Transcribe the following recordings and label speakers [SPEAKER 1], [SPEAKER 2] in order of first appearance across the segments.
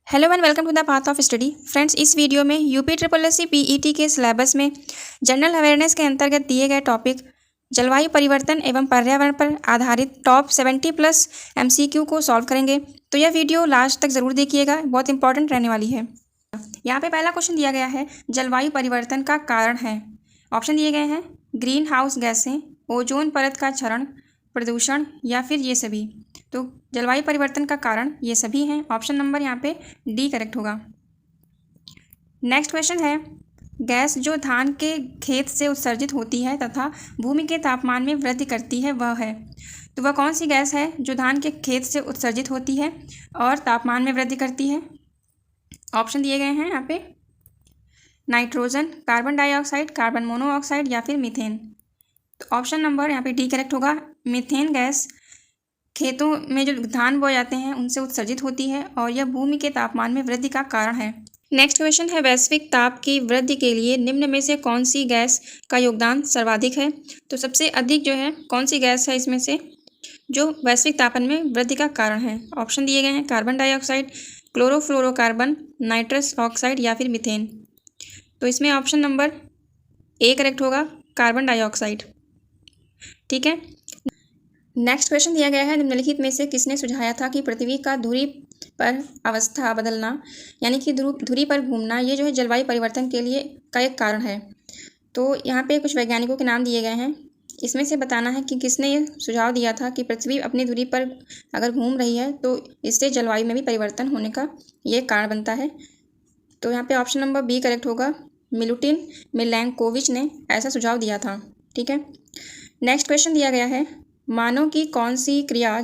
[SPEAKER 1] Hello and welcome to the path of study. Friends, इस video में UP triple S C PET के syllabus में general awareness के अंतर्गत दिए गए टॉपिक जलवायु परिवर्तन एवं पर्यावरण पर आधारित टॉप 70+ एमसीक्यू को सॉल्व करेंगे। तो यह वीडियो लास्ट तक ज़रूर देखिएगा, बहुत इंपॉर्टेंट रहने वाली है। यहाँ पे पहला क्वेश्चन दिया गया है, जलवायु परिवर्तन का कारण है। ऑप्शन दिए गए हैं, ग्रीन हाउस गैसें, ओजोन परत का क्षरण, प्रदूषण या फिर ये सभी। तो जलवायु परिवर्तन का कारण ये सभी हैं। ऑप्शन नंबर यहाँ पे डी करेक्ट होगा। नेक्स्ट क्वेश्चन है, गैस जो धान के खेत से उत्सर्जित होती है तथा भूमि के तापमान में वृद्धि करती है वह है। तो वह कौन सी गैस है जो धान के खेत से उत्सर्जित होती है और तापमान में वृद्धि करती है? ऑप्शन दिए गए हैं यहाँ पे, nitrogen, carbon dioxide, carbon monoxide या फिर मीथेन। तो ऑप्शन नंबर यहाँ पे डी करेक्ट होगा। मीथेन गैस खेतों में जो धान बोए जाते हैं उनसे उत्सर्जित होती है और यह भूमि के तापमान में वृद्धि का कारण है। नेक्स्ट क्वेश्चन है, वैश्विक ताप की वृद्धि के लिए निम्न में से कौन सी गैस का योगदान सर्वाधिक है? तो सबसे अधिक जो है कौन सी गैस है इसमें से जो वैश्विक तापमान में वृद्धि का कारण है? ऑप्शन दिए गए हैं, carbon dioxide, chlorofluorocarbon, nitrous oxide या फिर मीथेन। तो इसमें ऑप्शन नंबर ए करेक्ट होगा, कार्बन डाइऑक्साइड। ठीक है। नेक्स्ट क्वेश्चन दिया गया है, निम्नलिखित में से किसने सुझाया था कि पृथ्वी का धुरी पर अवस्था बदलना यानी कि धुरी पर घूमना ये जो है जलवायु परिवर्तन के लिए का एक कारण है? तो यहाँ पे कुछ वैज्ञानिकों के नाम दिए गए हैं, इसमें से बताना है कि किसने ये सुझाव दिया था कि पृथ्वी अपनी धुरी पर अगर घूम रही है तो इससे जलवायु में भी परिवर्तन होने का ये कारण बनता है। तो यहाँ पे ऑप्शन नंबर बी करेक्ट होगा, मिलुटिन मिलैंकोविच ने ऐसा सुझाव दिया था। ठीक है। नेक्स्ट क्वेश्चन दिया गया है, मानव की कौन सी क्रिया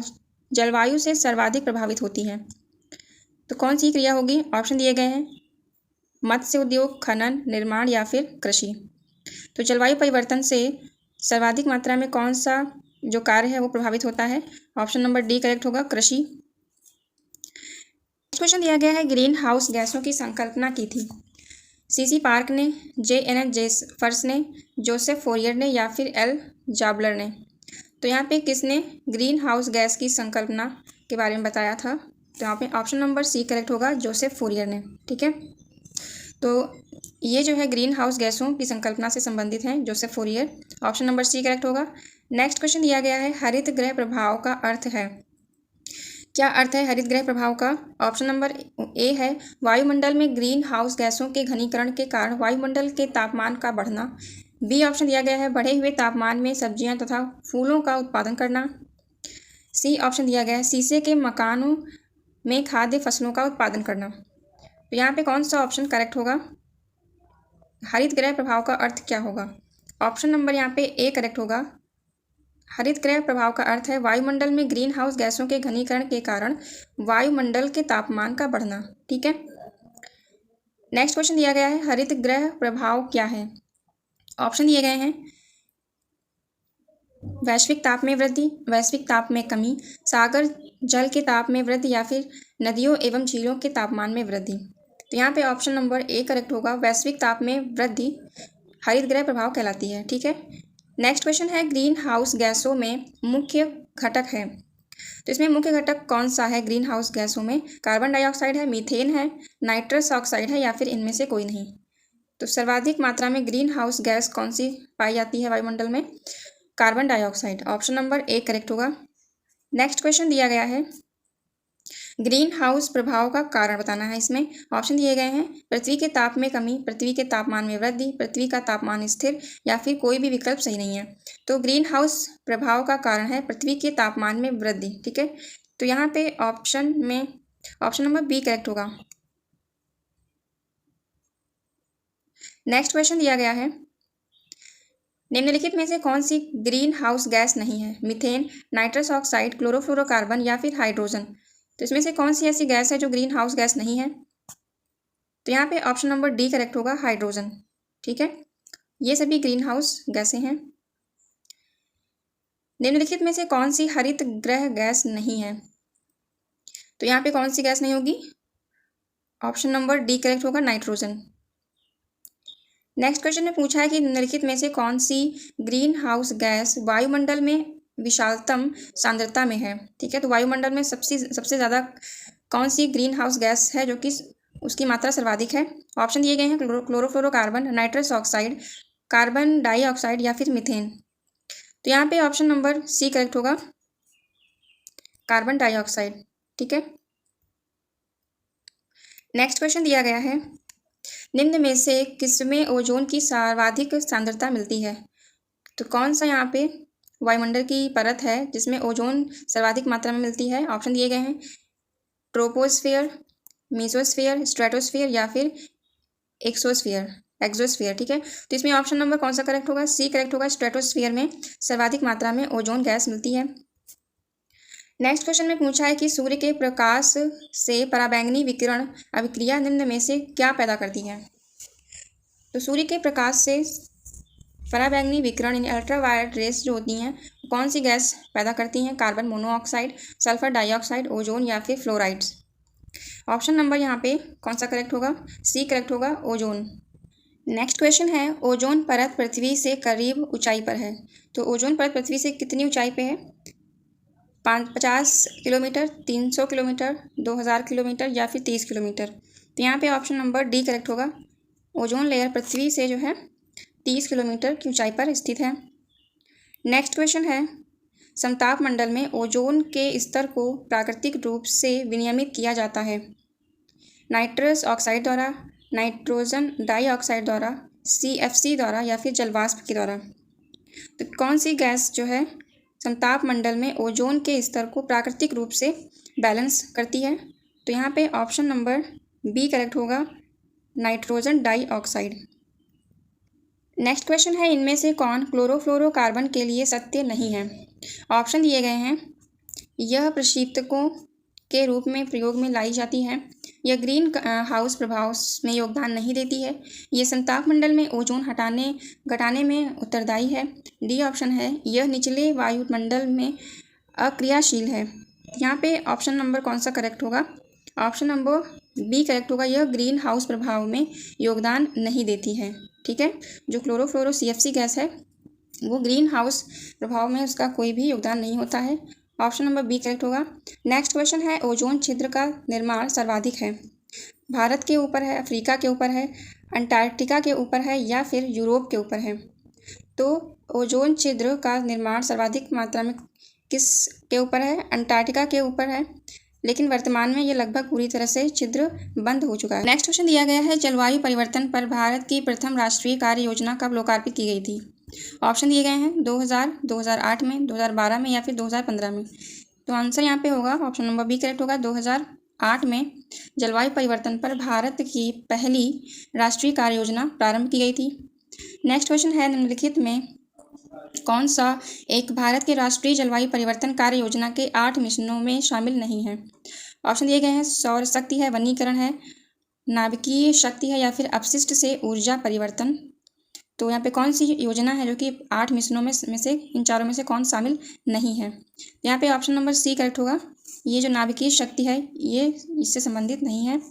[SPEAKER 1] जलवायु से सर्वाधिक प्रभावित होती है? तो कौन सी क्रिया होगी? ऑप्शन दिए गए हैं, मत्स्य उद्योग, खनन, निर्माण या फिर कृषि। तो जलवायु परिवर्तन से सर्वाधिक मात्रा में कौन सा जो कार्य है वो प्रभावित होता है? ऑप्शन नंबर डी करेक्ट होगा, कृषि। क्वेश्चन दिया गया है, ग्रीन हाउस गैसों की संकल्पना की थी? सीसी पार्क ने, JNS जेफर्स ने, जोसेफ फोरियर ने या फिर एल जाबलर ने। तो यहाँ पे किसने ग्रीन हाउस गैस की संकल्पना के बारे में बताया था? तो यहाँ पे ऑप्शन नंबर सी करेक्ट होगा, जोसेफ फोरियर ने। ठीक है। तो ये जो है ग्रीन हाउस गैसों की संकल्पना से संबंधित हैं, Joseph Fourier. Option number C correct होगा। नेक्स्ट क्वेश्चन दिया गया है, हरित गृह प्रभाव का अर्थ है? क्या अर्थ है हरित गृह प्रभाव का? ऑप्शन नंबर ए है, वायुमंडल में ग्रीन हाउस गैसों के घनीकरण के कारण वायुमंडल के तापमान का बढ़ना। बी ऑप्शन दिया गया है, बढ़े हुए तापमान में सब्जियां तथा फूलों का उत्पादन करना। सी ऑप्शन दिया गया है, शीशे के मकानों में खाद्य फसलों का उत्पादन करना। तो यहाँ पे कौन सा ऑप्शन करेक्ट होगा? हरित गृह प्रभाव का अर्थ क्या होगा? ऑप्शन नंबर यहाँ पे ए करेक्ट होगा। हरित गृह प्रभाव का अर्थ है वायुमंडल में ग्रीन हाउस गैसों के घनीकरण के कारण वायुमंडल के तापमान का बढ़ना। ठीक है। नेक्स्ट क्वेश्चन दिया गया है, हरित गृह प्रभाव क्या है? ऑप्शन दिए गए हैं, वैश्विक ताप में वृद्धि, वैश्विक ताप में कमी, सागर जल के ताप में वृद्धि या फिर नदियों एवं झीलों के तापमान में वृद्धि। तो यहाँ पे ऑप्शन नंबर ए करेक्ट होगा, वैश्विक ताप में वृद्धि हरित गृह प्रभाव कहलाती है। ठीक है। नेक्स्ट क्वेश्चन है, ग्रीन हाउस गैसों में मुख्य घटक है? तो इसमें मुख्य घटक कौन सा है ग्रीन हाउस गैसों में? कार्बन डाइऑक्साइड है, मीथेन है, नाइट्रस ऑक्साइड है या फिर इनमें से कोई नहीं। तो सर्वाधिक मात्रा में ग्रीन हाउस गैस कौन सी पाई जाती है वायुमंडल में? Carbon dioxide. Option number A correct होगा। नेक्स्ट क्वेश्चन दिया गया है, ग्रीन हाउस प्रभाव का कारण बताना है। इसमें ऑप्शन दिए गए हैं, पृथ्वी के ताप में कमी, पृथ्वी के तापमान में वृद्धि, पृथ्वी का तापमान स्थिर या फिर कोई भी विकल्प सही नहीं है। तो ग्रीन हाउस प्रभाव का कारण है पृथ्वी के तापमान में वृद्धि। ठीक है। तो यहाँ पे ऑप्शन नंबर बी करेक्ट होगा। नेक्स्ट क्वेश्चन दिया गया है, निम्नलिखित में से कौन सी ग्रीन हाउस गैस नहीं है? मीथेन, नाइट्रस ऑक्साइड, क्लोरोफ्लोरोकार्बन या फिर हाइड्रोजन। तो इसमें से कौन सी ऐसी गैस है जो ग्रीन हाउस गैस नहीं है? तो यहाँ पे ऑप्शन नंबर डी करेक्ट होगा, हाइड्रोजन। ठीक है। ये सभी ग्रीन हाउस गैसें हैं। निम्नलिखित में से कौन सी हरित गृह गैस नहीं है? तो यहाँ पे कौन सी गैस नहीं होगी? ऑप्शन नंबर डी करेक्ट होगा, नाइट्रोजन। नेक्स्ट क्वेश्चन में पूछा है कि निम्नलिखित में से कौन सी ग्रीन हाउस गैस वायुमंडल में विशालतम सांद्रता में है? ठीक है। तो वायुमंडल में सबसे ज़्यादा कौन सी ग्रीन हाउस गैस है जो कि उसकी मात्रा सर्वाधिक है? ऑप्शन दिए गए हैं chlorofluorocarbon, nitrous oxide, carbon dioxide या फिर मीथेन। तो यहाँ पे ऑप्शन नंबर सी करेक्ट होगा, कार्बन डाइऑक्साइड। ठीक है, नेक्स्ट क्वेश्चन दिया गया है, निम्न में से किसमें ओजोन की सर्वाधिक सांद्रता मिलती है? तो कौन सा यहाँ पे वायुमंडल की परत है जिसमें ओजोन सर्वाधिक मात्रा में मिलती है? ऑप्शन दिए गए हैं ट्रोपोस्फियर, मीसोस्फियर, स्ट्रेटोस्फियर या फिर एक्सोस्फियर। ठीक है, तो इसमें ऑप्शन नंबर कौन सा करेक्ट होगा? सी करेक्ट होगा, स्ट्रेटोस्फियर में सर्वाधिक मात्रा में ओजोन गैस मिलती है। नेक्स्ट क्वेश्चन में पूछा है कि सूर्य के प्रकाश से पराबैंगनी विकिरण अभिक्रिया निम्न में से क्या पैदा करती है? तो सूर्य के प्रकाश से पराबैंगनी विकिरण यानी अल्ट्रावायलेट रेस जो होती हैं, कौन सी गैस पैदा करती हैं? Carbon monoxide, sulphur dioxide, ozone या फिर फ्लोराइड्स। ऑप्शन नंबर यहाँ पे कौन सा करेक्ट होगा? सी करेक्ट होगा, ओजोन। नेक्स्ट क्वेश्चन है, ओजोन परत पृथ्वी से करीब ऊंचाई पर है। तो ओजोन परत पृथ्वी से कितनी ऊंचाई पे है? 50 किलोमीटर, 300 किलोमीटर, 2000 किलोमीटर या फिर 30 किलोमीटर। तो यहाँ पे ऑप्शन नंबर डी करेक्ट होगा, ओजोन लेयर पृथ्वी से जो है 30 किलोमीटर की ऊंचाई पर स्थित है। नेक्स्ट क्वेश्चन है, समताप मंडल में ओजोन के स्तर को प्राकृतिक रूप से विनियमित किया जाता है? नाइट्रस ऑक्साइड द्वारा, नाइट्रोजन डाइऑक्साइड द्वारा, CFC द्वारा या फिर जलवाष्प के द्वारा। तो कौन सी गैस जो है समताप मंडल में ओजोन के स्तर को प्राकृतिक रूप से बैलेंस करती है? तो यहाँ पे ऑप्शन नंबर बी करेक्ट होगा, नाइट्रोजन डाइऑक्साइड। नेक्स्ट क्वेश्चन है, इनमें से कौन क्लोरोफ्लोरोकार्बन के लिए सत्य नहीं है? ऑप्शन दिए गए हैं, यह प्रशीतकों के रूप में प्रयोग में लाई जाती है, यह ग्रीन हाउस प्रभाव में योगदान नहीं देती है, यह समताप मंडल में ओजोन घटाने में उत्तरदायी है, डी ऑप्शन है, यह निचले वायुमंडल में अक्रियाशील है। यहाँ पे ऑप्शन नंबर कौन सा करेक्ट होगा? ऑप्शन नंबर बी करेक्ट होगा, यह ग्रीन हाउस प्रभाव में योगदान नहीं देती है। ठीक है, जो क्लोरोफ्लोरो CFC गैस है वो ग्रीन हाउस प्रभाव में उसका कोई भी योगदान नहीं होता है। ऑप्शन नंबर बी करेक्ट होगा। नेक्स्ट क्वेश्चन है, ओजोन छिद्र का निर्माण सर्वाधिक है? भारत के ऊपर है, अफ्रीका के ऊपर है, अंटार्कटिका के ऊपर है या फिर यूरोप के ऊपर है? तो ओजोन छिद्र का निर्माण सर्वाधिक मात्रा में किस के ऊपर है? अंटार्कटिका के ऊपर है, लेकिन वर्तमान में ये लगभग पूरी तरह से छिद्र बंद हो चुका है। नेक्स्ट क्वेश्चन दिया गया है, जलवायु परिवर्तन पर भारत की प्रथम राष्ट्रीय कार्य योजना कब लोकार्पित की गई थी? ऑप्शन दिए गए हैं 2000, 2008 में, 2012 में या फिर 2015 में। तो आंसर यहाँ पे होगा ऑप्शन नंबर बी करेक्ट होगा, 2008 में जलवायु परिवर्तन पर भारत की पहली राष्ट्रीय कार्य योजना प्रारंभ की गई थी। नेक्स्ट क्वेश्चन है, निम्नलिखित में कौन सा एक भारत के राष्ट्रीय जलवायु परिवर्तन कार्य योजना के 8 मिशनों में शामिल नहीं है? ऑप्शन दिए गए हैं, सौर शक्ति है, वनीकरण है, नाभिकीय शक्ति है या फिर अपशिष्ट से ऊर्जा परिवर्तन। तो यहाँ पे कौन सी योजना है जो कि 8 मिशनों में से इन चारों में से कौन शामिल नहीं है? यहाँ पे ऑप्शन नंबर सी करेक्ट होगा, ये जो नाभिकीय शक्ति है ये इससे संबंधित नहीं है।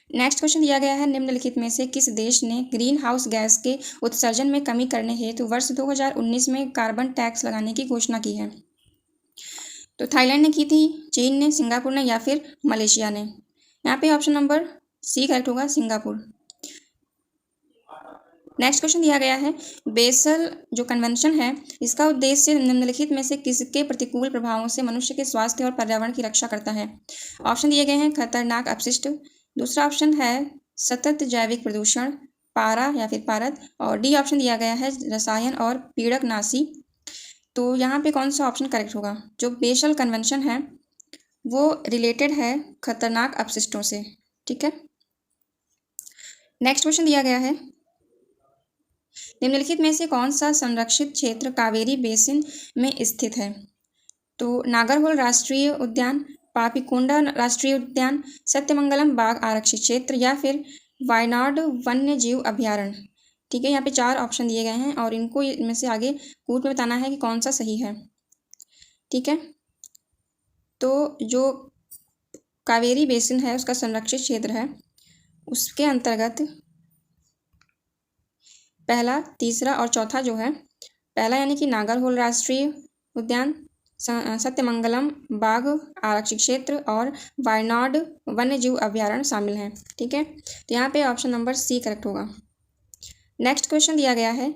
[SPEAKER 1] नेक्स्ट क्वेश्चन दिया गया है, निम्नलिखित में से किस देश ने ग्रीन हाउस गैस के उत्सर्जन में कमी करने हेतु वर्ष 2019 में कार्बन टैक्स लगाने की घोषणा की है? तो थाईलैंड ने की थी, चीन ने, सिंगापुर ने या फिर मलेशिया ने? यहाँ पे ऑप्शन नंबर सी करेक्ट होगा, सिंगापुर। नेक्स्ट क्वेश्चन दिया गया है, बेसल जो कन्वेंशन है इसका उद्देश्य निम्नलिखित में से किसके प्रतिकूल प्रभावों से मनुष्य के स्वास्थ्य और पर्यावरण की रक्षा करता है? ऑप्शन दिए गए हैं, खतरनाक अपशिष्ट, दूसरा ऑप्शन है सतत जैविक प्रदूषण, पारा या फिर पारद, और डी ऑप्शन दिया गया है रसायन और पीड़कनाशी। तो यहाँ पे कौन सा ऑप्शन करेक्ट होगा? जो बेसल कन्वेंशन है वो रिलेटेड है खतरनाक अपशिष्टों से। ठीक है, नेक्स्ट क्वेश्चन दिया गया है, निम्नलिखित में से कौन सा संरक्षित क्षेत्र कावेरी बेसिन में स्थित है? तो नागरहोल राष्ट्रीय उद्यान, पापीकोंडा राष्ट्रीय उद्यान, सत्यमंगलम बाघ आरक्षित क्षेत्र या फिर वायनाड वन्य जीव अभ्यारण्य। ठीक है, यहाँ पे 4 ऑप्शन दिए गए हैं और इनको इनमें से आगे पूर्व में बताना है कि कौन सा सही है। ठीक है, तो जो कावेरी बेसिन है उसका संरक्षित क्षेत्र है, उसके अंतर्गत पहला, तीसरा और चौथा जो है, पहला यानी कि नागरहोल राष्ट्रीय उद्यान, सत्यमंगलम बाघ आरक्षित क्षेत्र और वायनाड वन्यजीव अभ्यारण्य शामिल हैं। ठीक है, तो यहाँ पे ऑप्शन नंबर सी करेक्ट होगा। नेक्स्ट क्वेश्चन दिया गया है,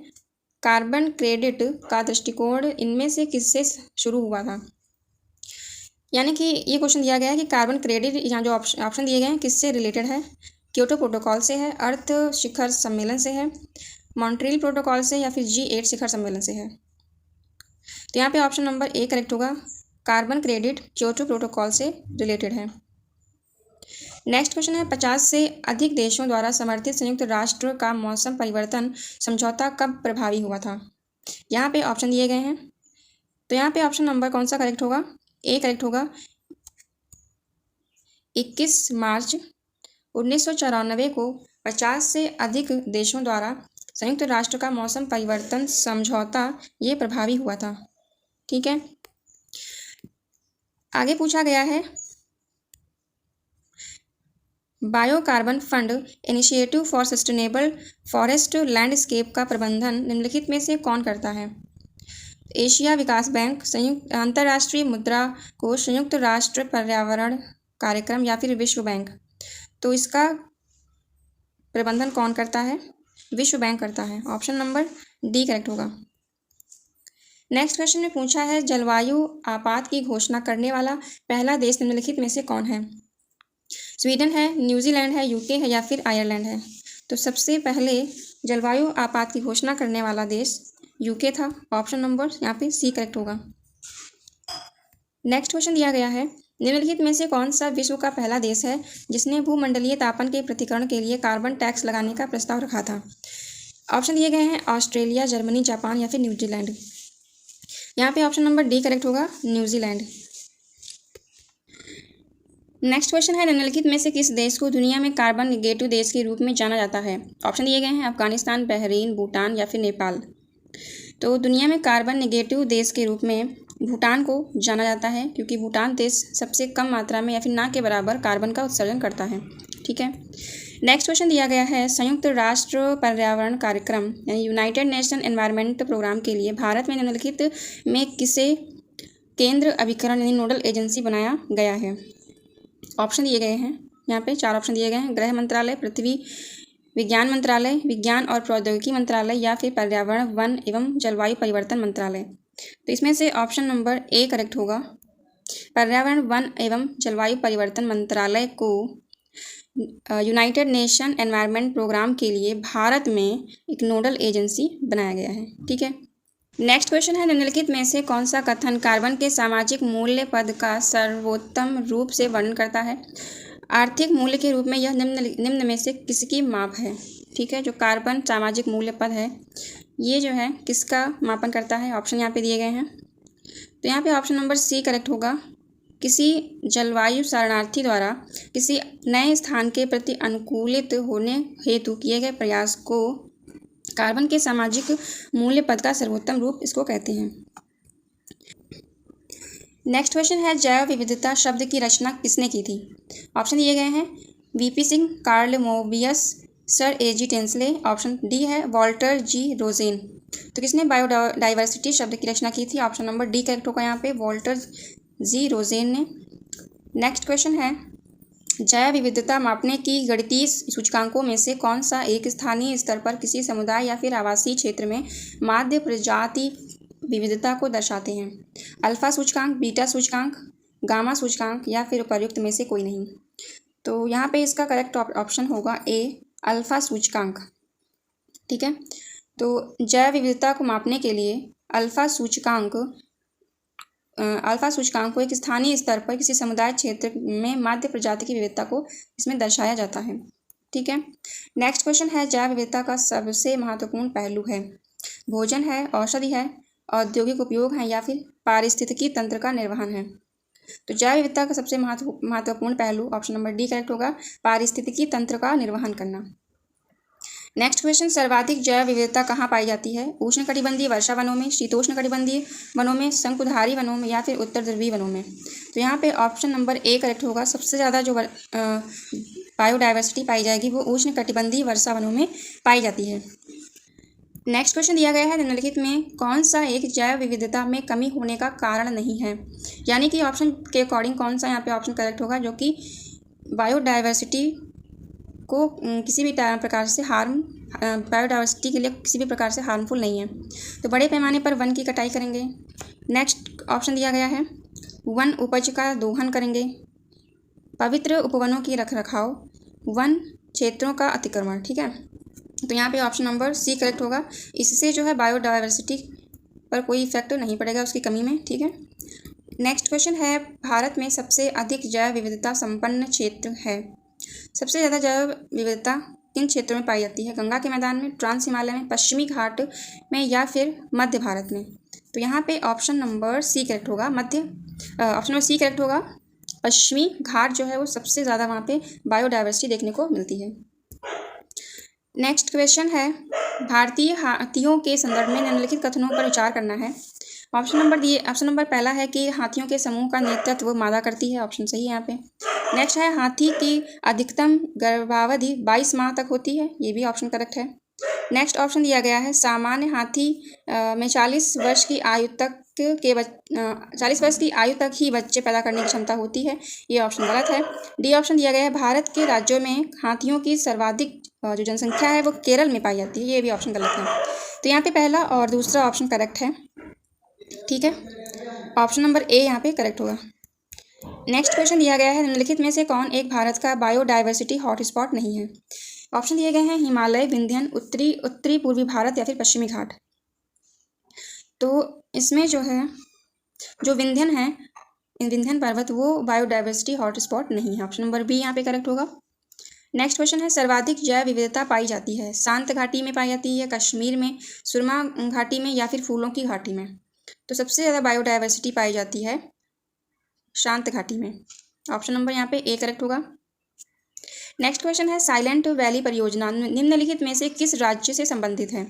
[SPEAKER 1] कार्बन क्रेडिट का दृष्टिकोण इनमें से किससे शुरू हुआ था। यानी कि ये क्वेश्चन दिया गया है कि कार्बन क्रेडिट, यहाँ जो ऑप्शन दिए गए हैं किससे रिलेटेड है। क्योटो प्रोटोकॉल से है, अर्थ शिखर सम्मेलन से है, मॉन्ट्रियल प्रोटोकॉल से, या फिर G8 शिखर सम्मेलन से है। तो यहाँ पे ऑप्शन नंबर ए करेक्ट होगा, कार्बन क्रेडिट क्योटो प्रोटोकॉल से रिलेटेड है। नेक्स्ट क्वेश्चन है, 50 से अधिक देशों द्वारा समर्थित संयुक्त राष्ट्र का मौसम परिवर्तन समझौता कब प्रभावी हुआ था। यहाँ पे ऑप्शन दिए गए हैं, तो यहाँ पे ऑप्शन नंबर कौन सा करेक्ट होगा, ए करेक्ट होगा। 21 मार्च 1994 को 50 से अधिक देशों द्वारा संयुक्त राष्ट्र का मौसम परिवर्तन समझौता ये प्रभावी हुआ था। ठीक है, आगे पूछा गया है, biocarbon fund initiative for sustainable forest landscape का प्रबंधन निम्नलिखित में से कौन करता है। एशिया विकास बैंक, संयुक्त अंतर्राष्ट्रीय मुद्रा कोष, संयुक्त राष्ट्र पर्यावरण कार्यक्रम, या फिर विश्व बैंक। तो इसका प्रबंधन कौन करता है, विश्व बैंक करता है। ऑप्शन नंबर डी करेक्ट होगा। नेक्स्ट क्वेश्चन में पूछा है, जलवायु आपात की घोषणा करने वाला पहला देश निम्नलिखित में से कौन है। स्वीडन है, न्यूजीलैंड है, यूके है, या फिर आयरलैंड है। तो सबसे पहले जलवायु आपात की घोषणा करने वाला देश यूके था। ऑप्शन नंबर यहाँ पे सी करेक्ट होगा। नेक्स्ट क्वेश्चन दिया गया है, निम्नलिखित में से कौन सा विश्व का पहला देश है जिसने भूमंडलीय तापन के प्रतिकरण के लिए कार्बन टैक्स लगाने का प्रस्ताव रखा था। ऑप्शन दिए गए हैं, ऑस्ट्रेलिया, जर्मनी, जापान, या फिर न्यूजीलैंड। यहाँ पे ऑप्शन नंबर डी करेक्ट होगा, न्यूजीलैंड। नेक्स्ट क्वेश्चन है, निम्नलिखित में से किस देश को दुनिया में कार्बन निगेटिव देश के रूप में जाना जाता है। ऑप्शन दिए गए हैं, अफगानिस्तान, बहरीन, भूटान, या फिर नेपाल। तो दुनिया में कार्बन निगेटिव देश के रूप में भूटान को जाना जाता है, क्योंकि भूटान देश सबसे कम मात्रा में या फिर ना के बराबर कार्बन का उत्सर्जन करता है। ठीक है, नेक्स्ट क्वेश्चन दिया गया है, संयुक्त राष्ट्र पर्यावरण कार्यक्रम यानी यूनाइटेड नेशन एनवायरनमेंट प्रोग्राम के लिए भारत में निम्नलिखित में किसे केंद्र अभिकरण यानी नोडल एजेंसी बनाया गया है। ऑप्शन दिए गए हैं, यहाँ पे 4 ऑप्शन दिए गए हैं, गृह मंत्रालय, पृथ्वी विज्ञान मंत्रालय, विज्ञान और प्रौद्योगिकी मंत्रालय, या फिर पर्यावरण, वन एवं जलवायु परिवर्तन मंत्रालय। तो इसमें से ऑप्शन नंबर ए करेक्ट होगा, पर्यावरण, वन एवं जलवायु परिवर्तन मंत्रालय को यूनाइटेड नेशन एनवायरनमेंट प्रोग्राम के लिए भारत में एक नोडल एजेंसी बनाया गया है। ठीक है, नेक्स्ट क्वेश्चन है, निम्नलिखित में से कौन सा कथन कार्बन के सामाजिक मूल्य पद का सर्वोत्तम रूप से वर्णन करता है। आर्थिक मूल्य के रूप में यह निम्न में से किसकी माप है। ठीक है, जो कार्बन सामाजिक मूल्य पद है ये जो है किसका मापन करता है। ऑप्शन यहाँ पे दिए गए हैं, तो यहाँ पे ऑप्शन नंबर सी करेक्ट होगा, किसी जलवायु शरणार्थी द्वारा किसी नए स्थान के प्रति अनुकूलित होने हेतु किए गए प्रयास को कार्बन के सामाजिक मूल्य पद का सर्वोत्तम रूप इसको कहते हैं। नेक्स्ट क्वेश्चन है, जैव विविधता शब्द की रचना किसने की थी। ऑप्शन दिए गए हैं, VP Singh, Karl Mobius, sir AG Tansley. Option D है वॉल्टर जी रोजेन। तो किसने बायोडाइवर्सिटी शब्द की रचना की थी। ऑप्शन नंबर डी करेक्ट होगा यहाँ पे, वॉल्टर जी रोजेन ने। नेक्स्ट क्वेश्चन है, जैव विविधता मापने की गणितीय सूचकांकों में से कौन सा एक स्थानीय स्तर पर किसी समुदाय या फिर आवासीय क्षेत्र में माध्य प्रजाति विविधता को दर्शाते हैं। अल्फा सूचकांक, बीटा सूचकांक, गामा सूचकांक, या फिर उपर्युक्त में से कोई नहीं। तो यहाँ पे इसका करेक्ट ऑप्शन होगा ए, अल्फा सूचकांक। ठीक है, तो जैव विविधता को मापने के लिए अल्फा सूचकांक को एक स्थानीय स्तर पर किसी समुदाय क्षेत्र में माध्य प्रजाति की विविधता को इसमें दर्शाया जाता है। ठीक है, नेक्स्ट क्वेश्चन है, जैव विविधता का सबसे महत्वपूर्ण पहलू है। भोजन है, औषधि है, औद्योगिक उपयोग है, या फिर पारिस्थितिकी तंत्र का निर्वहन है। तो जैव विविधता का सबसे महत्वपूर्ण पहलू ऑप्शन नंबर डी करेक्ट होगा, पारिस्थितिकी तंत्र का निर्वहन करना। नेक्स्ट क्वेश्चन, सर्वाधिक जैव विविधता कहाँ पाई जाती है। उष्णकटिबंधीय वर्षा वनों में, शीतोष्णकटिबंधीय वनों में, शंकुधारी वनों में, या फिर उत्तर ध्रुवीय वनों में। तो यहाँ पे ऑप्शन नंबर ए करेक्ट होगा, सबसे ज़्यादा जो बायोडाइवर्सिटी पाई जाएगी वो उष्णकटिबंधीय वर्षा वनों में पाई जाती है। नेक्स्ट क्वेश्चन दिया गया है, निम्नलिखित में कौन सा एक जैव विविधता में कमी होने का कारण नहीं है। यानी कि ऑप्शन के अकॉर्डिंग कौन सा यहाँ पे ऑप्शन करेक्ट होगा जो कि बायोडाइवर्सिटी को किसी भी प्रकार से बायोडाइवर्सिटी के लिए किसी भी प्रकार से हार्मफुल नहीं है। तो बड़े पैमाने पर वन की कटाई करेंगे। नेक्स्ट ऑप्शन दिया गया है, वन उपज का दोहन करेंगे, पवित्र उपवनों की रखरखाव, वन क्षेत्रों का अतिक्रमण। ठीक है, तो यहाँ पे ऑप्शन नंबर सी करेक्ट होगा। इससे जो है बायोडाइवर्सिटी पर कोई इफेक्ट नहीं पड़ेगा उसकी कमी में। ठीक है, नेक्स्ट क्वेश्चन है, भारत में सबसे अधिक जैव विविधता संपन्न क्षेत्र है। सबसे ज़्यादा जैव विविधता किन क्षेत्रों में पाई जाती है? गंगा के मैदान में, ट्रांस हिमालय में, पश्चिमी घाट में या फिर मध्य भारत में? तो यहाँ पे ऑप्शन नंबर सी करेक्ट होगा। ऑप्शन नंबर सी करेक्ट होगा। पश्चिमी घाट जो है वो सबसे ज़्यादा वहाँ पे बायोडाइवर्सिटी देखने को मिलती है। नेक्स्ट क्वेश्चन है, भारतीय हाथियों के संदर्भ में निम्नलिखित कथनों पर विचार करना है। ऑप्शन नंबर पहला है कि हाथियों के समूह का नेतृत्व मादा करती है। ऑप्शन सही है यहाँ पे। नेक्स्ट है, हाथी की अधिकतम गर्भावधि 22 माह तक होती है। ये भी ऑप्शन करेक्ट है। नेक्स्ट ऑप्शन दिया गया है, सामान्य हाथी में 40 वर्ष की आयु तक ही बच्चे पैदा करने की क्षमता होती है। ये ऑप्शन गलत है। डी ऑप्शन दिया गया है, भारत के राज्यों में हाथियों की सर्वाधिक जो जनसंख्या है वो केरल में पाई जाती है। ये भी ऑप्शन गलत है। तो यहाँ पे पहला और दूसरा ऑप्शन करेक्ट है। ठीक है, ऑप्शन नंबर ए यहाँ पे करेक्ट होगा। नेक्स्ट क्वेश्चन दिया गया है, निम्नलिखित में से कौन एक भारत का बायोडाइवर्सिटी हॉटस्पॉट नहीं है? ऑप्शन दिए गए हैं, हिमालय, विंध्यन, उत्तरी पूर्वी भारत या फिर पश्चिमी घाट। तो इसमें जो है जो विंध्यन है, विंध्यन पर्वत वो बायोडाइवर्सिटी हॉटस्पॉट नहीं है। ऑप्शन नंबर बी यहाँ पे करेक्ट होगा। नेक्स्ट क्वेश्चन है, सर्वाधिक जैव विविधता पाई जाती है शांत घाटी में पाई जाती है, कश्मीर में, सुरमा घाटी में या फिर फूलों की घाटी में? तो सबसे ज़्यादा बायोडाइवर्सिटी पाई जाती है शांत घाटी में। ऑप्शन नंबर यहाँ पे ए करेक्ट होगा। नेक्स्ट क्वेश्चन है, साइलेंट वैली परियोजना निम्नलिखित में से किस राज्य से संबंधित है?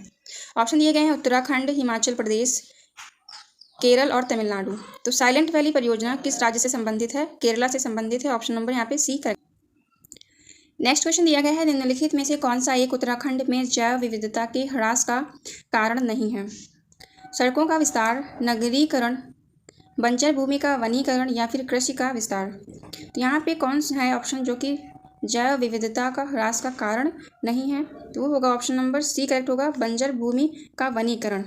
[SPEAKER 1] ऑप्शन दिए गए हैं, उत्तराखंड, हिमाचल प्रदेश, केरल और तमिलनाडु। तो साइलेंट वैली परियोजना किस राज्य से संबंधित है? केरला से संबंधित है। ऑप्शन नंबर यहाँ पे सी करेक्ट। नेक्स्ट क्वेश्चन दिया गया है, निम्नलिखित में से कौन सा एक उत्तराखंड में जैव विविधता के ह्रास का कारण नहीं है? सड़कों का विस्तार, नगरीकरण, बंजर भूमि का वनीकरण या फिर कृषि का विस्तार? तो यहाँ पे कौन सा है ऑप्शन जो कि जैव विविधता का ह्रास का कारण नहीं है? तो वो होगा ऑप्शन नंबर सी करेक्ट होगा, बंजर भूमि का वनीकरण।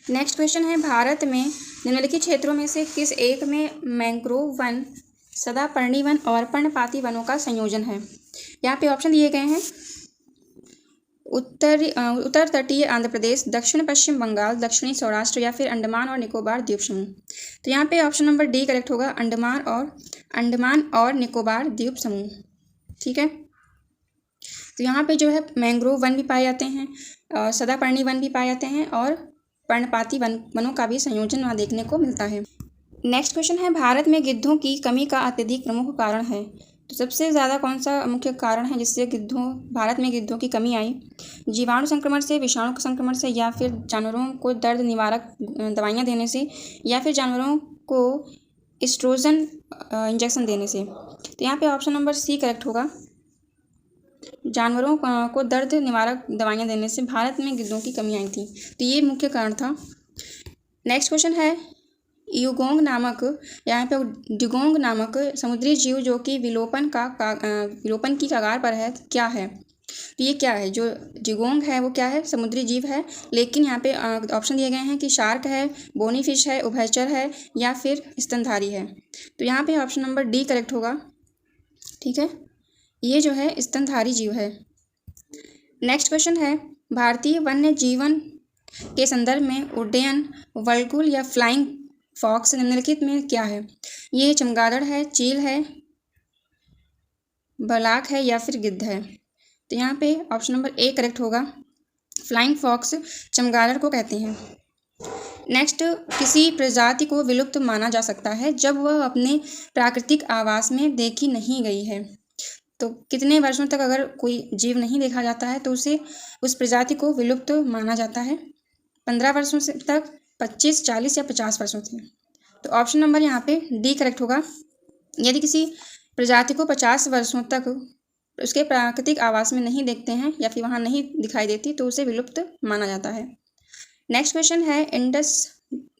[SPEAKER 1] नेक्स्ट क्वेश्चन है, भारत में निम्नलिखित क्षेत्रों में से किस एक में मैंग्रोव वन, सदापर्णी वन और पर्णपाती वनों का संयोजन है? यहाँ पे ऑप्शन दिए गए हैं, उत्तर तटीय आंध्र प्रदेश, दक्षिण पश्चिम बंगाल, दक्षिणी सौराष्ट्र या फिर अंडमान और निकोबार द्वीप समूह। तो यहाँ पे ऑप्शन नंबर डी करेक्ट होगा, अंडमान और निकोबार द्वीप समूह। ठीक है, तो यहाँ पे जो है मैंग्रोव वन भी पाए जाते हैं, सदापर्णी वन भी पाए जाते हैं और पर्णपाती वनों का भी संयोजन वहाँ देखने को मिलता है। नेक्स्ट क्वेश्चन है, भारत में गिद्धों की कमी का अत्यधिक प्रमुख कारण है? तो सबसे ज़्यादा कौन सा मुख्य कारण है जिससे भारत में गिद्धों की कमी आई? जीवाणु संक्रमण से, विषाणु संक्रमण से या फिर जानवरों को दर्द निवारक दवाइयाँ देने से या फिर जानवरों को एस्ट्रोजन इंजेक्शन देने से? तो यहाँ पे ऑप्शन नंबर सी करेक्ट होगा, जानवरों को दर्द निवारक दवाइयाँ देने से भारत में गिद्धों की कमी आई थी। तो ये मुख्य कारण था। नेक्स्ट क्वेश्चन है, ड्यूगोंग नामक समुद्री जीव जो कि विलोपन की कगार पर है, क्या है? तो ये क्या है? जो ड्यूगोंग है वो क्या है? समुद्री जीव है, लेकिन यहाँ पे ऑप्शन दिए गए हैं कि शार्क है, बोनी फिश है, उभयचर है या फिर स्तनधारी है। तो यहाँ पे ऑप्शन नंबर डी करेक्ट होगा। ठीक है, ये जो है स्तनधारी जीव है। नेक्स्ट क्वेश्चन है, भारतीय वन्य जीवन के संदर्भ में उड्डयन वल्गुल या फ्लाइंग फॉक्स निम्नलिखित में क्या है? ये चमगादड़ है, चील है, बलाक है या फिर गिद्ध है? तो यहाँ पे ऑप्शन नंबर ए करेक्ट होगा, फ्लाइंग फॉक्स चमगादड़ को कहते हैं। नेक्स्ट, किसी प्रजाति को विलुप्त माना जा सकता है जब वह अपने प्राकृतिक आवास में देखी नहीं गई है। तो कितने वर्षों तक अगर कोई जीव नहीं देखा जाता है तो उस प्रजाति को विलुप्त माना जाता है? 15 वर्षों से तक, 25, 40 या 50 वर्षों से? तो ऑप्शन नंबर यहाँ पे डी करेक्ट होगा। यदि किसी प्रजाति को 50 वर्षों तक उसके प्राकृतिक आवास में नहीं देखते हैं या फिर वहाँ नहीं दिखाई देती तो उसे विलुप्त माना जाता है। नेक्स्ट क्वेश्चन है, इंडस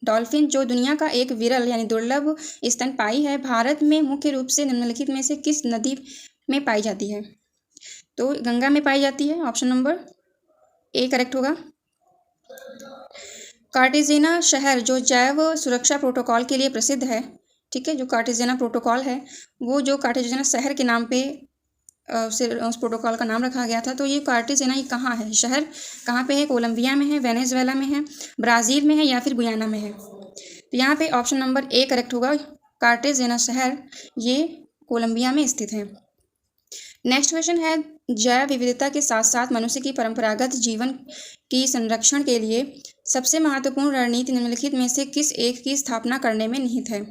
[SPEAKER 1] डॉल्फिन जो दुनिया का एक विरल यानी दुर्लभ स्तनपायी है, भारत में मुख्य रूप से निम्नलिखित में से किस नदी में पाई जाती है? तो गंगा में पाई जाती है, ऑप्शन नंबर ए करेक्ट होगा। कार्टेजेना शहर जो जैव सुरक्षा प्रोटोकॉल के लिए प्रसिद्ध है, ठीक है, जो कार्टेजेना प्रोटोकॉल है वो जो कार्टेजेना शहर के नाम पे उस प्रोटोकॉल का नाम रखा गया था। तो ये कार्टेजेना ये कहाँ है, शहर कहाँ पे है? कोलंबिया में है, वेनेजुएला में है, ब्राज़ील में है या फिर गुयाना में है? तो यहाँ पे ऑप्शन नंबर ए करेक्ट होगा। कार्टेजेना शहर ये कोलंबिया में स्थित है। नेक्स्ट क्वेश्चन है, जैव विविधता के साथ साथ मनुष्य की परंपरागत जीवन की संरक्षण के लिए सबसे महत्वपूर्ण रणनीति निम्नलिखित में से किस एक की स्थापना करने में निहित है?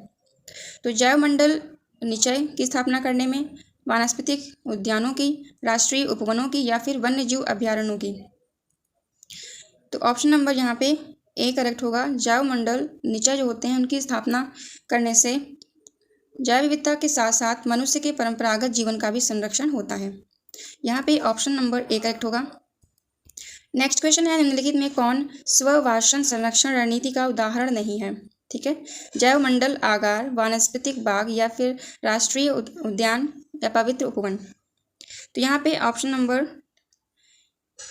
[SPEAKER 1] तो जैव मंडल निचय की स्थापना करने में, वानस्पतिक उद्यानों की, राष्ट्रीय उपवनों की या फिर वन्यजीव अभ्यारण्यों की? तो ऑप्शन नंबर यहाँ पे ए करेक्ट होगा। जैव मंडल निचय जो होते हैं उनकी स्थापना करने से जैव विविधता के साथ साथ मनुष्य के परंपरागत जीवन का भी संरक्षण होता है। यहाँ पे ऑप्शन नंबर ए करेक्ट होगा। नेक्स्ट क्वेश्चन है, निम्नलिखित में कौन स्ववासन संरक्षण रणनीति का उदाहरण नहीं है? ठीक है, जैव मंडल, आगार, वानस्पतिक बाग या फिर राष्ट्रीय उद्यान या पवित्र उपवन? तो यहाँ पे ऑप्शन नंबर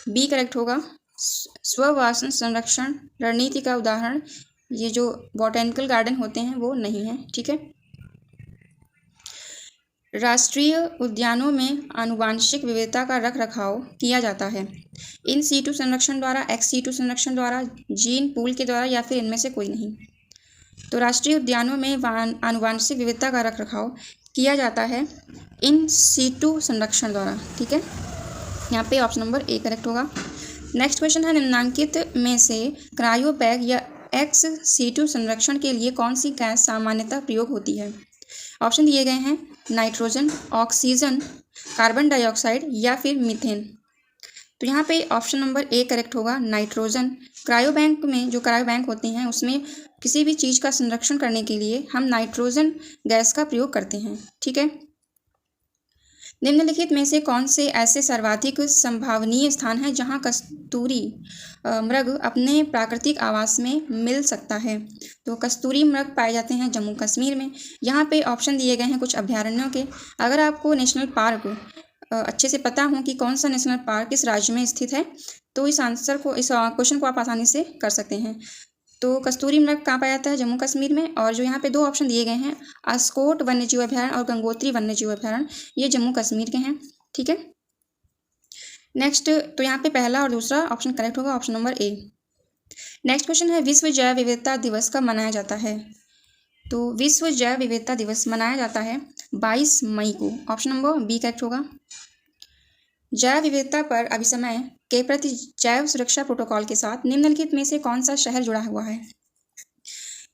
[SPEAKER 1] बी करेक्ट होगा। स्ववासन संरक्षण रणनीति का उदाहरण ये जो बॉटेनिकल गार्डन होते हैं वो नहीं है। ठीक है, राष्ट्रीय उद्यानों में आनुवांशिक विविधता का रखरखाव किया जाता है इन सीटू संरक्षण द्वारा, एक्स सीटू संरक्षण द्वारा, जीन पूल के द्वारा या फिर इनमें से कोई नहीं? तो राष्ट्रीय उद्यानों में आनुवांशिक विविधता का रखरखाव किया जाता है इन सीटू संरक्षण द्वारा। ठीक है, यहाँ पे ऑप्शन नंबर ए करेक्ट होगा। नेक्स्ट क्वेश्चन है, निम्नलिखित में से क्रायोबैग या एक्स सीटू संरक्षण के लिए कौन सी गैस सामान्यतः प्रयोग होती है? ऑप्शन दिए गए हैं, नाइट्रोजन, ऑक्सीजन, कार्बन डाइऑक्साइड या फिर मीथेन? तो यहाँ पे ऑप्शन नंबर ए करेक्ट होगा, नाइट्रोजन। क्रायोबैंक में जो क्रायोबैंक होते हैं उसमें किसी भी चीज़ का संरक्षण करने के लिए हम नाइट्रोजन गैस का प्रयोग करते हैं। ठीक है, निम्नलिखित में से कौन से ऐसे सर्वाधिक संभावनीय स्थान है जहां कस्तूरी मृग अपने प्राकृतिक आवास में मिल सकता है? तो कस्तूरी मृग पाए जाते हैं जम्मू कश्मीर में। यहाँ पे ऑप्शन दिए गए हैं कुछ अभ्यारण्यों के। अगर आपको नेशनल पार्क अच्छे से पता हो कि कौन सा नेशनल पार्क किस राज्य में स्थित है तो इस क्वेश्चन को आप आसानी से कर सकते हैं। तो कस्तूरी मृग कहाँ पाया जाता है? जम्मू कश्मीर में। और जो यहाँ पे दो ऑप्शन दिए गए हैं, अस्कोट वन्यजीव अभ्यारण्य और गंगोत्री वन्यजीव अभ्यारण्य, ये जम्मू कश्मीर के हैं। ठीक है, नेक्स्ट तो यहाँ पे पहला और दूसरा ऑप्शन करेक्ट होगा, option number A. Next question है, विश्व जैव विविधता दिवस कब मनाया जाता है? तो विश्व जैव विविधता दिवस मनाया जाता है 22 मई को। ऑप्शन नंबर बी करेक्ट होगा। जैव विविधता पर अभिसमय के प्रति जैव सुरक्षा प्रोटोकॉल के साथ निम्नलिखित में से कौन सा शहर जुड़ा हुआ है?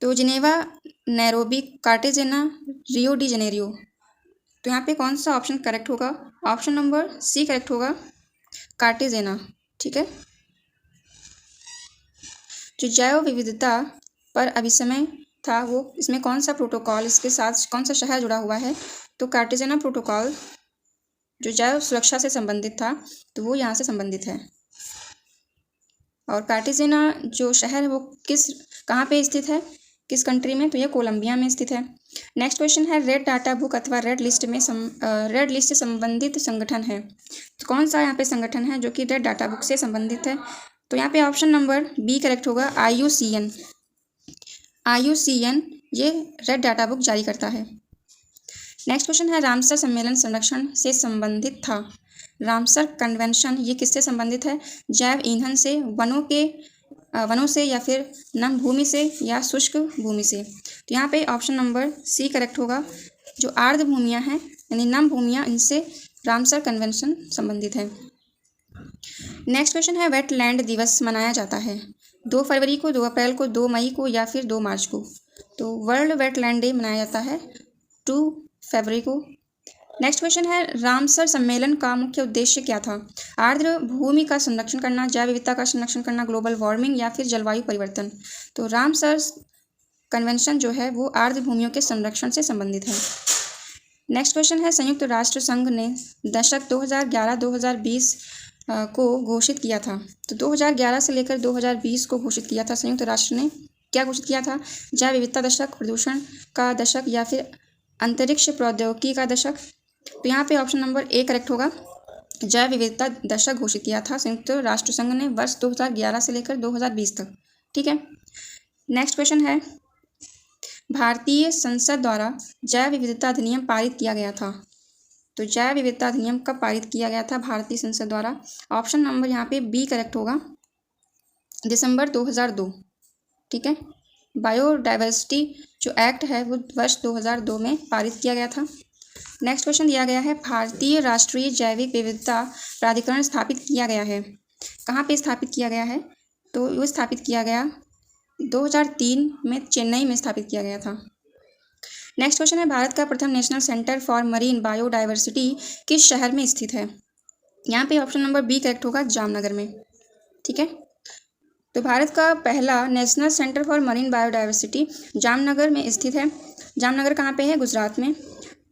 [SPEAKER 1] तो Geneva, Nairobi, Cartagena, Rio de Janeiro? तो यहाँ पे कौन सा ऑप्शन करेक्ट होगा? ऑप्शन नंबर सी करेक्ट होगा, कार्टेजेना। ठीक है, जो जैव विविधता पर अभिसमय था वो इसमें कौन सा प्रोटोकॉल, इसके साथ कौन सा शहर जुड़ा हुआ है? तो कार्टेजेना प्रोटोकॉल जो जैव सुरक्षा से संबंधित था तो वो यहाँ से संबंधित है। और कार्टेजेना जो शहर है वो कहाँ पे स्थित है, किस कंट्री में? तो ये कोलंबिया में स्थित है। नेक्स्ट क्वेश्चन है, रेड डाटा बुक अथवा रेड लिस्ट से संबंधित संगठन है। तो कौन सा यहाँ पे संगठन है जो कि रेड डाटा बुक से संबंधित है? तो यहाँ पे ऑप्शन नंबर बी करेक्ट होगा, IUCN। IUCN ये रेड डाटा बुक जारी करता है। नेक्स्ट क्वेश्चन है, रामसर सम्मेलन संरक्षण से संबंधित था। रामसर कन्वेंशन ये किससे संबंधित है? जैव ईंधन से, वनों से या फिर नम भूमि से या शुष्क भूमि से? तो यहाँ पे ऑप्शन नंबर सी करेक्ट होगा, जो आर्द्र भूमियाँ हैं यानी नम भूमियाँ, इनसे रामसर कन्वेंशन संबंधित है। नेक्स्ट क्वेश्चन है, वेटलैंड दिवस मनाया जाता है 2 फरवरी को, 2 अप्रैल को, 2 मई को या फिर 2 मार्च को? तो वर्ल्ड वेटलैंड डे मनाया जाता है 2 फरवरी को। नेक्स्ट क्वेश्चन है, रामसर सम्मेलन का मुख्य उद्देश्य क्या था? आर्द्र भूमि का संरक्षण करना, जैव विविधता का संरक्षण करना, ग्लोबल वार्मिंग या फिर जलवायु परिवर्तन? तो रामसर कन्वेंशन जो है वो आर्द्र भूमियों के संरक्षण से संबंधित है। नेक्स्ट क्वेश्चन है, संयुक्त राष्ट्र संघ ने दशक 2011-2020 को घोषित किया था। तो 2011 से लेकर 2020 को घोषित किया था संयुक्त राष्ट्र ने। क्या घोषित किया था? जैव विविधता दशक, प्रदूषण का दशक या फिर अंतरिक्ष प्रौद्योगिकी का दशक। तो यहाँ पे ऑप्शन नंबर ए करेक्ट होगा। जैव विविधता दशक घोषित किया था संयुक्त राष्ट्र संघ ने वर्ष 2011 से लेकर 2020 तक। ठीक है। नेक्स्ट क्वेश्चन है, भारतीय संसद द्वारा जैव विविधता अधिनियम पारित किया गया था। तो जैव विविधता अधिनियम कब पारित किया गया था भारतीय संसद द्वारा? ऑप्शन नंबर यहाँ पे बी करेक्ट होगा, दिसंबर 2002। ठीक है। बायोडाइवर्सिटी जो एक्ट है वो वर्ष 2002 में पारित किया गया था। नेक्स्ट क्वेश्चन दिया गया है, भारतीय राष्ट्रीय जैविक विविधता प्राधिकरण स्थापित किया गया है। कहाँ पे स्थापित किया गया है? तो वो स्थापित किया गया 2003 में चेन्नई में स्थापित किया गया था। नेक्स्ट क्वेश्चन है, भारत का प्रथम national centre for marine biodiversity किस शहर में स्थित है? यहाँ पे ऑप्शन नंबर बी करेक्ट होगा, जामनगर में। ठीक है। तो भारत का पहला national centre for marine biodiversity Jamnagar में स्थित है। जामनगर कहाँ पे है? गुजरात में।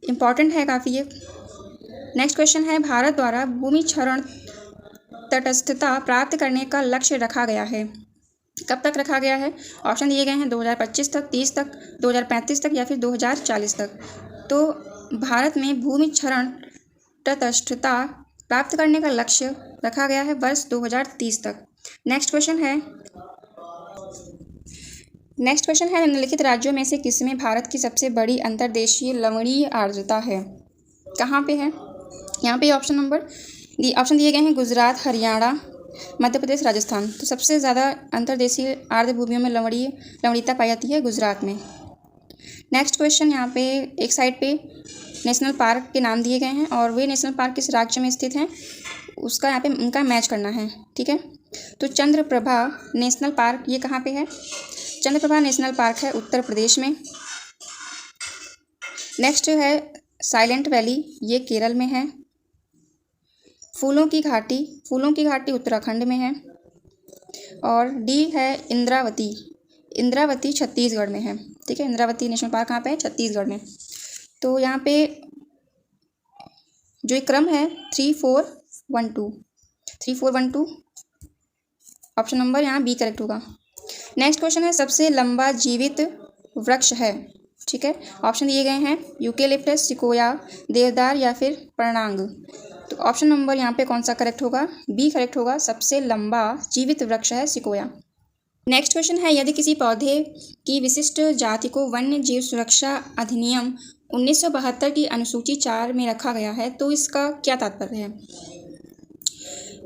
[SPEAKER 1] इम्पॉर्टेंट है काफ़ी ये। नेक्स्ट क्वेश्चन है, भारत द्वारा भूमि क्षरण तटस्थता प्राप्त करने का लक्ष्य रखा गया है। कब तक रखा गया है? ऑप्शन दिए गए हैं 2025 तक, 30 तक, 2035 तक या फिर 2040 तक। तो भारत में भूमि क्षरण तटस्थता प्राप्त करने का लक्ष्य रखा गया है वर्ष 2030 तक। नेक्स्ट क्वेश्चन है, निम्नलिखित राज्यों में से किसमें भारत की सबसे बड़ी अंतर्देशीय लवणीय आर्द्रता है? कहाँ पे है? यहाँ पे ऑप्शन दिए गए हैं गुजरात, हरियाणा, मध्य प्रदेश, राजस्थान। तो सबसे ज़्यादा अंतर्देशीय आर्द्र भूमियों में लवणीयता पाई जाती है गुजरात में। नेक्स्ट क्वेश्चन, यहाँ पे एक साइड पे नेशनल पार्क के नाम दिए गए हैं और वे नेशनल पार्क किस राज्य में स्थित हैं उसका यहाँ पे उनका मैच करना है। ठीक है। तो चंद्रप्रभा नेशनल पार्क ये कहाँ पे है? चंद्रप्रभा नेशनल पार्क है उत्तर प्रदेश में। नेक्स्ट है साइलेंट वैली, ये केरल में है। फूलों की घाटी उत्तराखंड में है। और डी है इंद्रावती छत्तीसगढ़ में है। ठीक है। इंद्रावती नेशनल पार्क कहाँ पे है? छत्तीसगढ़ में। तो यहाँ पे जो एक क्रम है 3412 ऑप्शन नंबर यहाँ बी करेक्ट होगा। नेक्स्ट क्वेश्चन है, सबसे लंबा जीवित वृक्ष है। ठीक है। ऑप्शन दिए गए हैं यूकेलिप्टस, सिकोया, देवदार या फिर पर्णांग। तो ऑप्शन नंबर यहाँ पे कौन सा करेक्ट होगा? बी करेक्ट होगा, सबसे लंबा जीवित वृक्ष है सिकोया। नेक्स्ट क्वेश्चन है, यदि किसी पौधे की विशिष्ट जाति को वन्य जीव सुरक्षा अधिनियम 1972 की अनुसूची 4 में रखा गया है तो इसका क्या तात्पर्य है?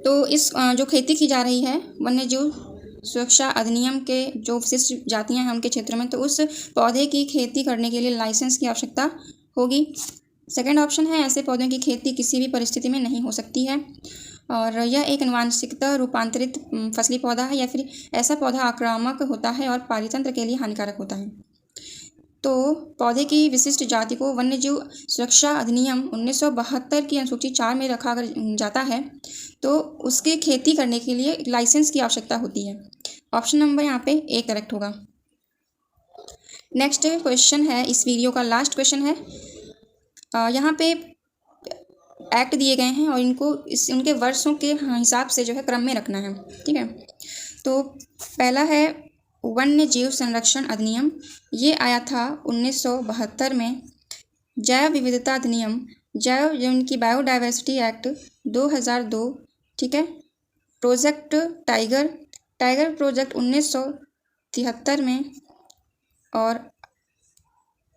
[SPEAKER 1] तो इस जो खेती की जा रही है वन्य जीव सुरक्षा अधिनियम के जो विशिष्ट जातियां हैं उनके क्षेत्र में, तो उस पौधे की खेती करने के लिए लाइसेंस की आवश्यकता होगी। सेकंड ऑप्शन है, ऐसे पौधों की खेती किसी भी परिस्थिति में नहीं हो सकती है और यह एक आनुवंशिकता रूपांतरित फसली पौधा है या फिर ऐसा पौधा आक्रामक होता है और पारितंत्र के लिए हानिकारक होता है। तो पौधे की विशिष्ट जाति को वन्यजीव सुरक्षा अधिनियम 1972 की अनुसूची 4 में रखा जाता है तो उसकी खेती करने के लिए लाइसेंस की आवश्यकता होती है। ऑप्शन नंबर यहाँ पे ए करेक्ट होगा। नेक्स्ट क्वेश्चन है, इस वीडियो का लास्ट क्वेश्चन है। यहाँ पे एक्ट दिए गए हैं और इनको उनके वर्षों के हिसाब से जो है क्रम में रखना है। ठीक है। तो पहला है वन्य जीव संरक्षण अधिनियम, ये आया था 1972 में। जैव विविधता अधिनियम, जिनकी बायोडाइवर्सिटी एक्ट 2002। ठीक है। प्रोजेक्ट टाइगर प्रोजेक्ट 1973 में और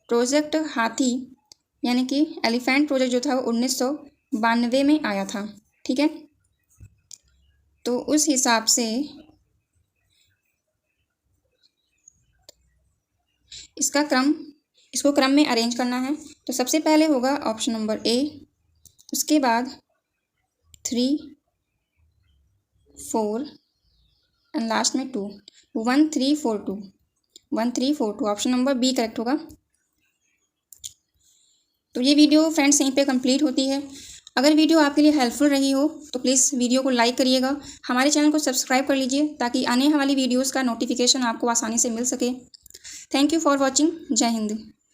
[SPEAKER 1] प्रोजेक्ट हाथी यानी कि एलिफेंट प्रोजेक्ट जो था वो 1992 में आया था। ठीक है। तो उस हिसाब से इसको क्रम में अरेंज करना है। तो सबसे पहले होगा ऑप्शन नंबर ए, उसके बाद 3, 4 एंड लास्ट में 2, 1, 3, 4, 2 ऑप्शन नंबर बी करेक्ट होगा। तो ये वीडियो फ्रेंड्स यहीं पे कंप्लीट होती है। अगर वीडियो आपके लिए हेल्पफुल रही हो तो प्लीज़ वीडियो को लाइक करिएगा, हमारे चैनल को सब्सक्राइब कर लीजिए ताकि आने वाली वीडियोस का नोटिफिकेशन आपको आसानी से मिल सके। Thank you for watching. जय हिंद।